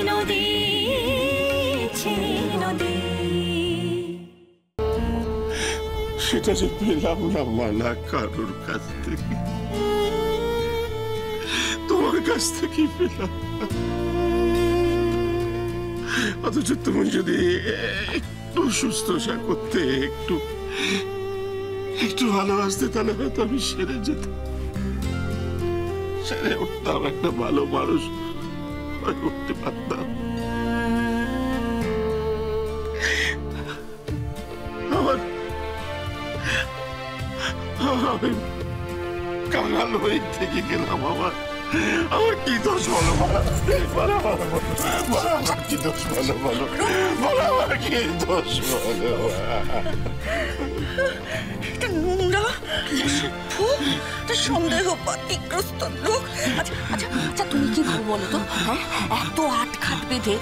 নদী নদী। সেটা যে পেলাম না মালা কারোর কাছ থেকে, তোমার কাছ থেকেই পেলাম। অথচ তুমি যদি একটু শুশ্রূষা করতে, একটু একটু ভালোবাসতে, তাহলে হয়তো আমি সেরে যেতাম, সেরে উঠতাম, একটা ভালো মানুষ হয়ে উঠতে পারতাম। আমি কাঙাল হয়ে থেকে গেলাম। আমার কি দোষ বলো, আমার কি দোষ বলো, আমার কি দোষ বলো। নোংরা সন্দেহ বাতিগ্রস্ত লোক। আচ্ছা তুমি কি ভাবো বলো তো? হ্যাঁ, এত আটঘাট বেঁধে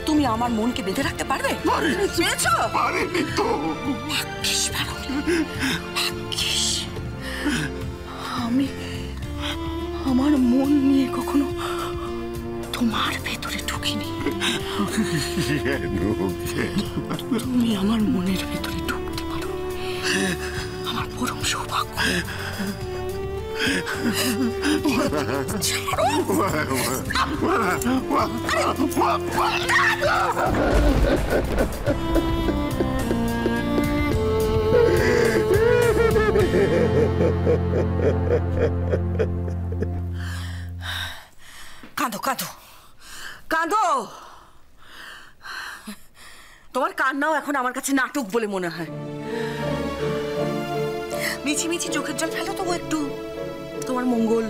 তুমি আমার মনকে বেঁধে রাখতে পারবে? পারিনি তো। আমি আমার মন নিয়ে কখনো তোমার ভেতরে ঢুকিনি। তুমি আমার মনের ভেতরে ঢুকতে পারো, আমার পরম সৌভাগ্য। কাঁদো কাঁদো কাঁদো। তোমার কান্নাও এখন আমার কাছে নাটক বলে মনে হয়। মিছি মিছি চোখের জল ফেলো তবু একটু, তোমার মঙ্গল।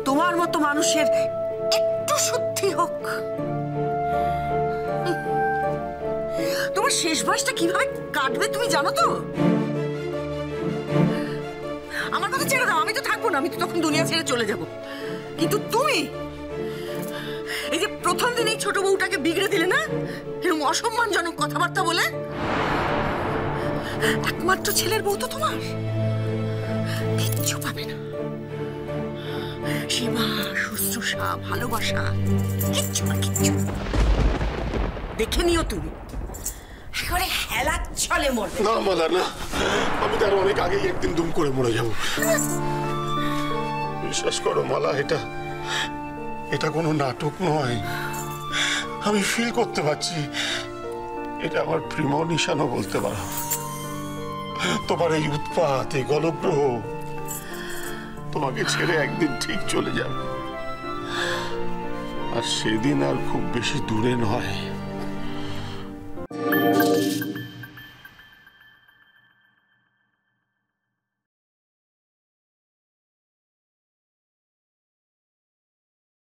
তোমার মতো মানুষের একটু শুদ্ধি হোক। তোমার শেষ বয়সটা কিভাবে কাটবে তুমি জানো তো? আমার কথা ছেড়ে দাও, আমি তো থাকবো না, আমি তো তখন দুনিয়া ছেড়ে চলে যাব। কিন্তু তুমি এই যে প্রথম দিন এই ছোট বউটাকে বিগড়ে দিলে না, এরকম অসম্মানজনক কথাবার্তা বলে। একমাত্র ছেলের বউ তো তোমার, কিচ্ছু পাবে না। সেবা, শুশ্রূষা, ভালোবাসা কিচ্ছু না, কিচ্ছু। দেখে নিও তুমি একেবারে হেলা চলে মরবে। না মালা না, আমি তার অনেক আগেই একদিন দুম করে মরে যাব। বিশ্বাস করো মালা, এটা কোনো নাটক নয়। আমি ফিল করতে পারছি, এটা আমার প্রেমনিশানও বলতে পারো। তোমার এই উৎপাত, এই গলগ্রহ তোমাকে ছেড়ে একদিন ঠিক চলে যাবে। আর সেদিন আর খুব বেশি দূরে নয়।